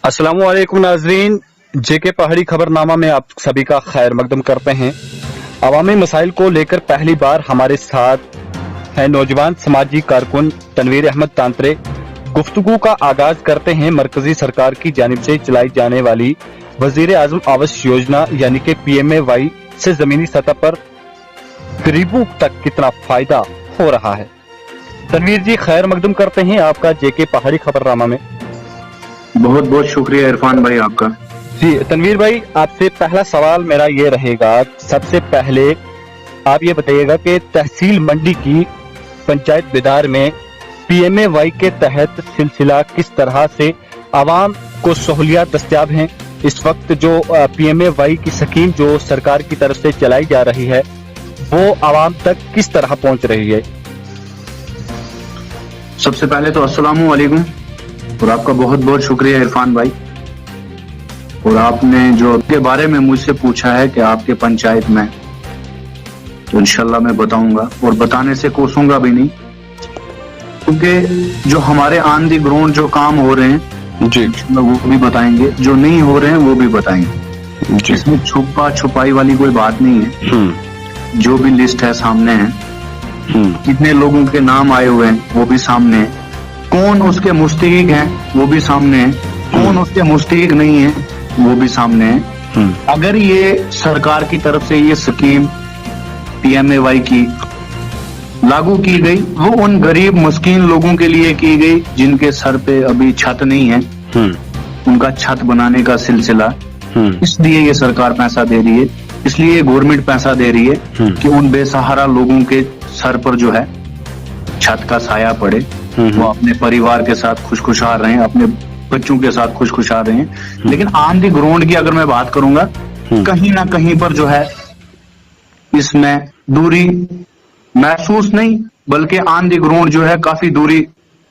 अस्सलाम वालेकुम नाजरीन, जेके पहाड़ी खबरनामा में आप सभी का खैर मकदम करते हैं। अवामी मसाइल को लेकर पहली बार हमारे साथ है नौजवान समाजी कारकुन तनवीर अहमद तांतरे। गुफ्तगू का आगाज करते हैं मरकजी सरकार की जानिब से चलाई जाने वाली वजीर आजम आवास योजना यानी कि PMAY से जमीनी सतह पर गरीबों तक कितना फायदा हो रहा है। तनवीर जी, खैर मकदम करते हैं आपका जेके पहाड़ी खबरनामा में। बहुत बहुत शुक्रिया इरफान भाई आपका। जी तनवीर भाई, आपसे पहला सवाल मेरा ये रहेगा, सबसे पहले आप ये बताइएगा कि तहसील मंडी की पंचायत बिदार में PMAY के तहत सिलसिला किस तरह से आवाम को सहूलियात दस्तियाब हैं। इस वक्त जो PMAY की स्कीम जो सरकार की तरफ से चलाई जा रही है वो आवाम तक किस तरह पहुंच रही है। सबसे पहले तो अस्सलामु अलैकुम और आपका बहुत बहुत शुक्रिया इरफान भाई। और आपने जो के बारे में मुझसे पूछा है कि आपके पंचायत में, तो इंशाल्लाह मैं बताऊंगा और बताने से कोसूंगा भी नहीं, क्योंकि जो हमारे ऑन दी ग्राउंड जो काम हो रहे हैं जी वो भी बताएंगे, जो नहीं हो रहे हैं वो भी बताएंगे। इसमें छुपा छुपाई वाली कोई बात नहीं है। जो भी लिस्ट है सामने है, कितने लोगों के नाम आए हुए हैं वो भी सामने है, कौन उसके मुस्तहिक हैं वो भी सामने है, कौन उसके मुस्तहिक नहीं है वो भी सामने है। अगर ये सरकार की तरफ से ये स्कीम PMAY की लागू की गई, वो उन गरीब मस्कीन लोगों के लिए की गई जिनके सर पे अभी छत नहीं है, उनका छत बनाने का सिलसिला, इसलिए ये सरकार पैसा दे रही है, इसलिए गवर्नमेंट पैसा दे रही है कि उन बेसहारा लोगों के सर पर जो है छत का साया पड़े, वो अपने परिवार के साथ खुशखुशाल रहें, अपने बच्चों के साथ खुशखुशाल रहें। लेकिन ऑन दी ग्राउंड की अगर मैं बात करूंगा, कहीं ना कहीं पर जो है इसमें दूरी महसूस नहीं बल्कि ऑन दी ग्राउंड जो है काफी दूरी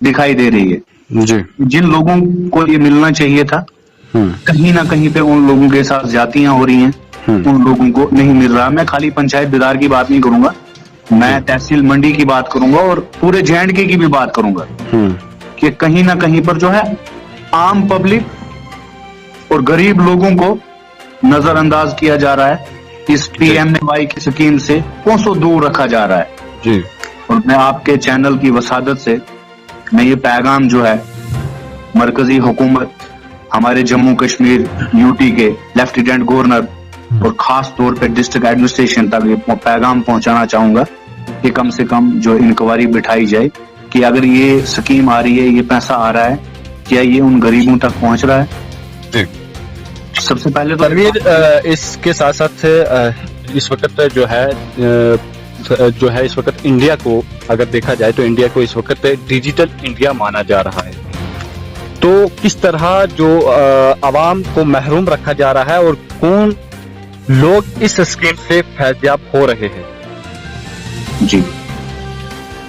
दिखाई दे रही है। जी जिन लोगों को ये मिलना चाहिए था, कहीं ना कहीं पे उन लोगों के साथ ज्यादतियां हो रही हैं, उन लोगों को नहीं मिल रहा। मैं खाली पंचायत बिदार की बात नहीं करूंगा, मैं तहसील मंडी की बात करूंगा और पूरे JNK की भी बात करूंगा कि कहीं ना कहीं पर जो है आम पब्लिक और गरीब लोगों को नजरअंदाज किया जा रहा है, इस PMAY की स्कीम से कोसों दूर रखा जा रहा है। जी और मैं आपके चैनल की वसादत से मैं ये पैगाम जो है मरकजी हुकूमत, हमारे जम्मू कश्मीर UT के लेफ्टिनेंट गवर्नर और खास तौर पे डिस्ट्रिक्ट एडमिनिस्ट्रेशन तक ये पैगाम पहुंचाना चाहूंगा कि कम से कम जो इंक्वायरी बिठाई जाए कि अगर ये स्कीम आ रही है, ये पैसा आ रहा है, क्या ये उन गरीबों तक पहुंच रहा है। जी सबसे पहले तो तनवीर, इसके साथ साथ इस वक्त जो है इस वक्त इंडिया को अगर देखा जाए तो इंडिया को इस वक्त डिजिटल इंडिया माना जा रहा है, तो किस तरह जो आवाम को महरूम रखा जा रहा है और कौन लोग इस स्कीम से फैज़याब हो रहे हैं। जी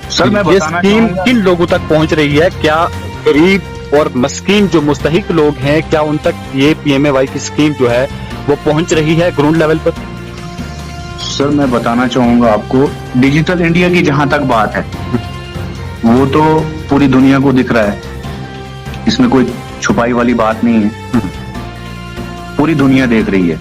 सर, मैं ये बताना स्कीम चाहूंगा, किन लोगों तक पहुंच रही है, क्या गरीब और मस्कीन जो मुस्तहिक लोग हैं, क्या उन तक ये PMAY की स्कीम जो है वो पहुंच रही है ग्राउंड लेवल पर। सर मैं बताना चाहूंगा आपको, डिजिटल इंडिया की जहां तक बात है वो तो पूरी दुनिया को दिख रहा है, इसमें कोई छुपाई वाली बात नहीं है, पूरी दुनिया देख रही है।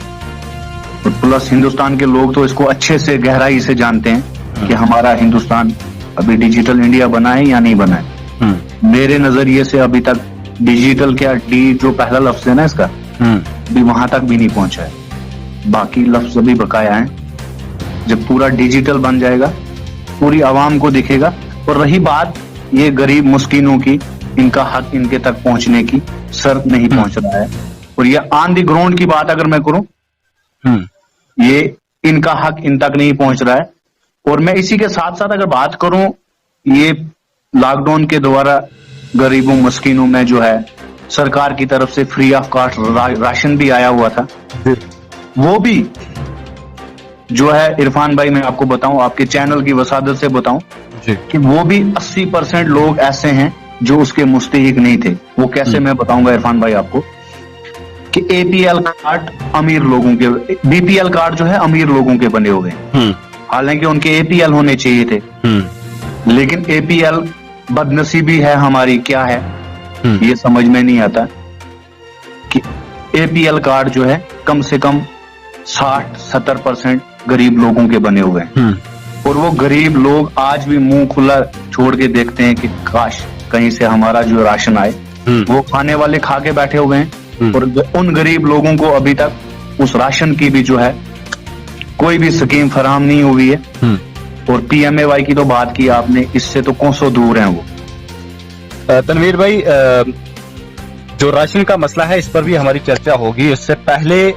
और प्लस हिंदुस्तान के लोग तो इसको अच्छे से गहराई से जानते हैं कि हमारा हिंदुस्तान अभी डिजिटल इंडिया बना है या नहीं बना है। मेरे नजरिए से अभी तक डिजिटल क्या डी जो पहला लफ्ज है ना इसका, अभी वहां तक भी नहीं पहुंचा है, बाकी लफ्ज अभी बकाया है। जब पूरा डिजिटल बन जाएगा पूरी आवाम को दिखेगा। और रही बात ये गरीब मुस्किनों की, इनका हक इनके तक पहुंचने की, सर नहीं पहुंच रहा है। और ये ऑन दी ग्राउंड की बात अगर मैं करूं, ये इनका हक इन तक नहीं पहुंच रहा है। और मैं इसी के साथ साथ अगर बात करूं, ये लॉकडाउन के द्वारा गरीबों मस्किनों में जो है सरकार की तरफ से फ्री ऑफ कॉस्ट राशन भी आया हुआ था, वो भी जो है इरफान भाई मैं आपको बताऊं, आपके चैनल की वसादत से बताऊं कि वो भी 80% लोग ऐसे हैं जो उसके मुस्तहिक नहीं थे। वो कैसे मैं बताऊंगा इरफान भाई आपको कि APL कार्ड अमीर लोगों के, BPL कार्ड जो है अमीर लोगों के बने हुए हैं, हालांकि उनके APL होने चाहिए थे, लेकिन APL बदनसीबी है हमारी क्या है ये समझ में नहीं आता। APL कार्ड जो है कम से कम 60-70% गरीब लोगों के बने हुए हैं, और वो गरीब लोग आज भी मुंह खुला छोड़ के देखते हैं कि काश कहीं से हमारा जो राशन आए। वो खाने वाले खा के बैठे हुए हैं, और उन गरीब लोगों को अभी तक उस राशन की भी जो है कोई भी स्कीम फराहम नहीं हुई है। और PMAY की तो बात की आपने, इससे तो कोसों दूर हैं वो। तनवीर भाई, जो राशन का मसला है इस पर भी हमारी चर्चा होगी। उससे पहले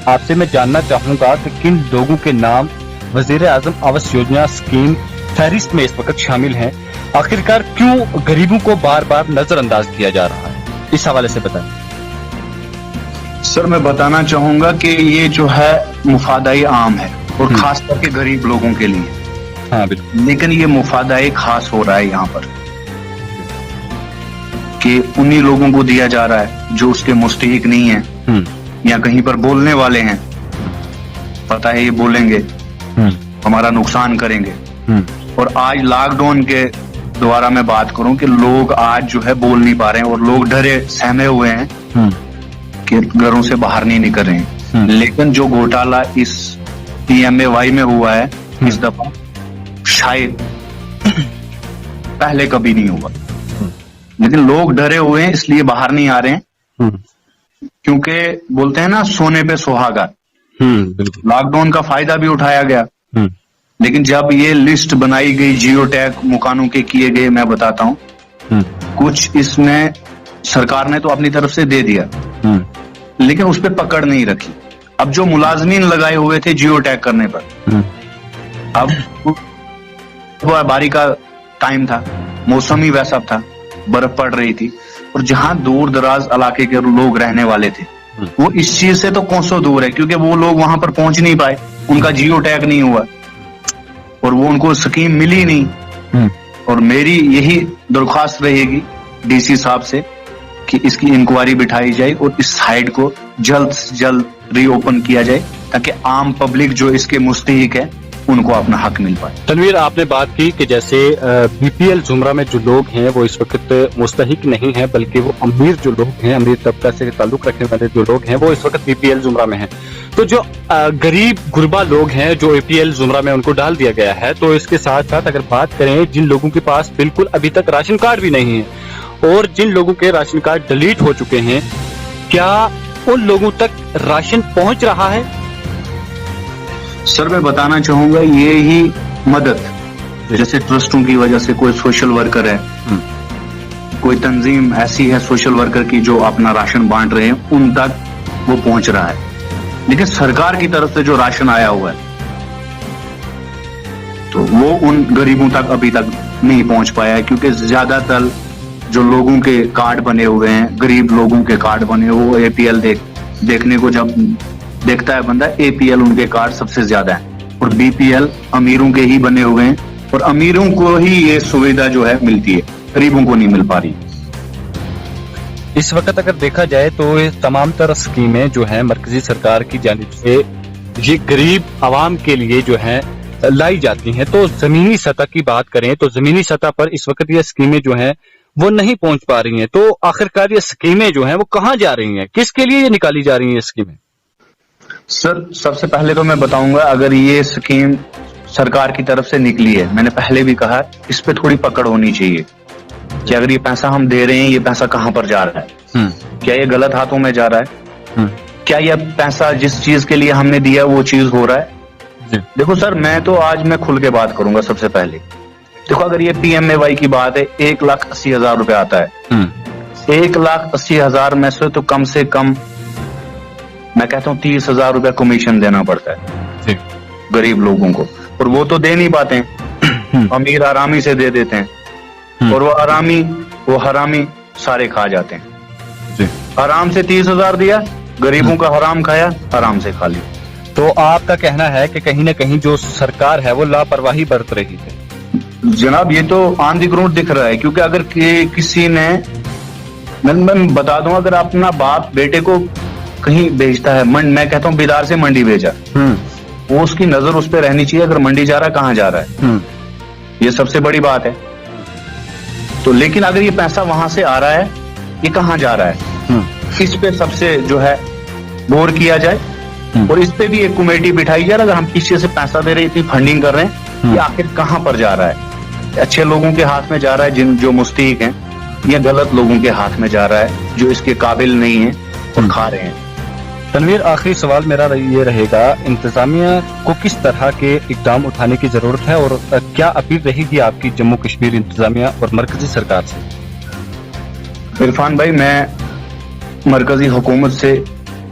आपसे मैं जानना चाहूंगा कि किन लोगों के नाम वजीर आजम आवास योजना स्कीम फहरिस्त में इस वक्त शामिल हैं? आखिरकार क्यों गरीबों को बार बार नजरअंदाज किया जा रहा है, इस हवाले से बताएं। सर मैं बताना चाहूंगा कि ये जो है मुफादाई आम है, और खास करके गरीब लोगों के लिए। हाँ बिल्कुल। लेकिन ये मुफादाई खास हो रहा है यहाँ पर कि उन्हीं लोगों को दिया जा रहा है जो उसके मुस्तहिक नहीं है, या कहीं पर बोलने वाले हैं, पता है ये बोलेंगे हमारा नुकसान करेंगे। और आज लॉकडाउन के द्वारा मैं बात करूं कि लोग आज जो है बोल नहीं पा रहे हैं, और लोग डरे सहमे हुए हैं कि घरों से बाहर नहीं निकल रहे हैं। लेकिन जो घोटाला इस PMAY में हुआ है इस दफा, शायद पहले कभी नहीं हुआ। लेकिन लोग डरे हुए हैं, इसलिए बाहर नहीं आ रहे हैं, क्योंकि बोलते हैं ना सोने पे सुहागा। लॉकडाउन का फायदा भी उठाया गया, लेकिन जब ये लिस्ट बनाई गई जियो टैग मकानों के किए गए, मैं बताता हूं कुछ इसमें सरकार ने तो अपनी तरफ से दे दिया, लेकिन उस पर पकड़ नहीं रखी। अब जो मुलाजमीन लगाए हुए थे जियो टैग करने पर, अब बारिश का टाइम था, मौसम ही वैसा था, बर्फ पड़ रही थी, और जहां दूर दराज इलाके के लोग रहने वाले थे वो इस चीज से तो कोसों दूर है, क्योंकि वो लोग वहां पर पहुंच नहीं पाए, उनका जियो टैग नहीं हुआ, और वो उनको स्कीम मिली नहीं। और मेरी यही दरख्वास्त रहेगी DC साहब से कि इसकी इंक्वायरी बिठाई जाए और इस साइड को जल्द से जल्द रीओपन किया जाए, ताकि आम पब्लिक जो इसके मुस्तहिक है उनको अपना हक मिल पाए। तनवीर, आपने बात की कि जैसे BPL जुमरा में जो लोग हैं वो इस वक्त मुस्तहिक नहीं है, बल्कि वो अमीर जो लोग हैं, अमीर तबका से ताल्लुक रखने वाले जो लोग हैं वो इस वक्त BPL जुमरा में हैं। तो जो गरीब गुरबा लोग हैं जो APL जुमरा में उनको डाल दिया गया है, तो इसके साथ साथ अगर बात करें जिन लोगों के पास बिल्कुल अभी तक राशन कार्ड भी नहीं है और जिन लोगों के राशन कार्ड डिलीट हो चुके हैं, क्या उन लोगों तक राशन पहुंच रहा है? सर मैं बताना चाहूंगा ये ही मदद, जैसे ट्रस्टों की वजह से कोई सोशल वर्कर है, कोई तंजीम ऐसी है सोशल वर्कर की जो अपना राशन बांट रहे हैं, उन तक वो पहुंच रहा है। लेकिन सरकार की तरफ से जो राशन आया हुआ है तो वो उन गरीबों तक अभी तक नहीं पहुंच पाया है, क्योंकि ज्यादातर जो लोगों के कार्ड बने हुए हैं, गरीब लोगों के कार्ड बने हुए, वो APL देखने को जब देखता है बंदा, APL उनके कार्ड सबसे ज्यादा है, और BPL अमीरों के ही बने हुए हैं, और अमीरों को ही ये सुविधा जो है मिलती है, गरीबों को नहीं मिल पा रही। इस वक्त अगर देखा जाए तो ये तमाम तरह स्कीमें जो है मरकजी सरकार की जानिब से ये गरीब आवाम के लिए जो है लाई जाती हैं। तो जमीनी सतह की बात करें तो जमीनी सतह पर इस वक्त ये स्कीमें जो हैं वो नहीं पहुंच पा रही हैं। तो आखिरकार ये स्कीमें जो हैं वो कहाँ जा रही हैं, किसके लिए ये निकाली जा रही हैं स्कीमें? सर सबसे पहले तो मैं बताऊंगा, अगर ये स्कीम सरकार की तरफ से निकली है, मैंने पहले भी कहा, इस पे थोड़ी पकड़ होनी चाहिए कि अगर ये पैसा हम दे रहे हैं, ये पैसा कहाँ पर जा रहा है, क्या ये गलत हाथों में जा रहा है, क्या ये पैसा जिस चीज के लिए हमने दिया वो चीज हो रहा है। देखो सर, मैं खुल के बात करूंगा। सबसे पहले देखो, अगर ये PMAY की बात है, 1,80,000 रुपए आता है, 1,80,000 में से तो कम मैं कहता हूँ 30,000 रुपए कमीशन देना पड़ता है गरीब लोगों को, और वो तो दे नहीं पाते हैं, अमीर आरामी से दे देते हैं, और वो हरामी सारे खा जाते हैं। आराम से 30,000 दिया, गरीबों का हराम खाया, आराम से खा लिया। तो आपका कहना है कि कहीं ना कहीं जो सरकार है वो लापरवाही बरत रही है? जनाब ये तो ऑन द ग्राउंड दिख रहा है, क्योंकि अगर किसी ने, मैं बता दूं, अगर अपना बाप बेटे को कहीं भेजता है, मैं कहता हूँ बिदार से मंडी भेजा, वो उसकी नजर उस पर रहनी चाहिए, अगर मंडी जा रहा है कहाँ जा रहा है, ये सबसे बड़ी बात है। तो लेकिन अगर ये पैसा वहां से आ रहा है, ये कहाँ जा रहा है, इस पे सबसे जो है गौर किया जाए और इस पे भी एक कमेटी बिठाई जाए। अगर हम पीछे से पैसा दे रहे हैं, इतनी फंडिंग कर रहे हैं, ये आखिर कहाँ पर जा रहा है? अच्छे लोगों के हाथ में जा रहा है जो मुस्तहिक हैं, या गलत लोगों के हाथ में जा रहा है जो इसके काबिल नहीं है और खा रहे हैं? तनवीर, आखिरी सवाल मेरा ये रहेगा, इंतजामिया को किस तरह के इकदाम उठाने की जरूरत है और क्या अपील रहेगी आपकी जम्मू कश्मीर इंतजामिया और मरकजी सरकार से? इरफान भाई, मैं मरकजी हुकूमत से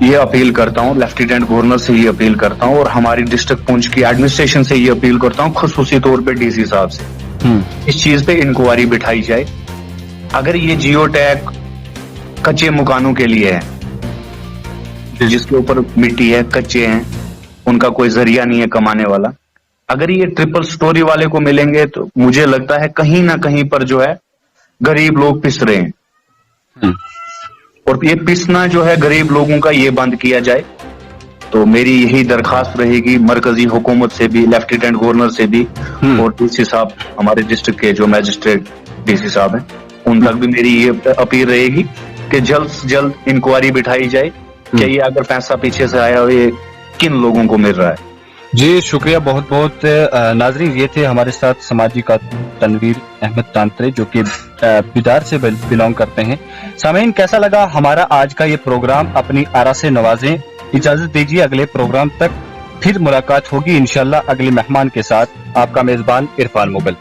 ये अपील करता हूँ, लेफ्टिनेंट गवर्नर से ये अपील करता हूँ और हमारी डिस्ट्रिक्ट पुंछ की एडमिनिस्ट्रेशन से ये अपील करता हूँ, खुसूसी तौर पे डीसी साहब से, इस चीज पे इंक्वायरी बिठाई जाए। अगर ये जियो टैग कच्चे मकानों के लिए है, जिसके ऊपर मिट्टी है, कच्चे हैं, उनका कोई जरिया नहीं है कमाने वाला, अगर ये ट्रिपल स्टोरी वाले को मिलेंगे तो मुझे लगता है कहीं ना कहीं पर जो है गरीब लोग पिस रहे हैं, और ये पिसना जो है गरीब लोगों का, ये बंद किया जाए। तो मेरी यही दरखास्त रहेगी मरकजी हुकूमत से भी, लेफ्टिनेंट गवर्नर से भी, और डीसी साहब, हमारे डिस्ट्रिक्ट के जो मैजिस्ट्रेट डीसी साहब हैं, उन तक भी मेरी ये अपील रहेगी कि जल्द से जल्द इंक्वायरी बिठाई जाए कि ये अगर पैसा पीछे से आया हो, ये किन लोगों को मिल रहा है। जी शुक्रिया बहुत बहुत। नाजरीन, ये थे हमारे साथ समाजी कारकुन तनवीर अहमद तांत्रे, जो कि बिदार से बिलोंग करते हैं। सामीन, कैसा लगा हमारा आज का ये प्रोग्राम? अपनी आरा से नवाजें। इजाजत दीजिए, अगले प्रोग्राम तक फिर मुलाकात होगी इंशाल्लाह अगले मेहमान के साथ। आपका मेजबान इरफान मुगल।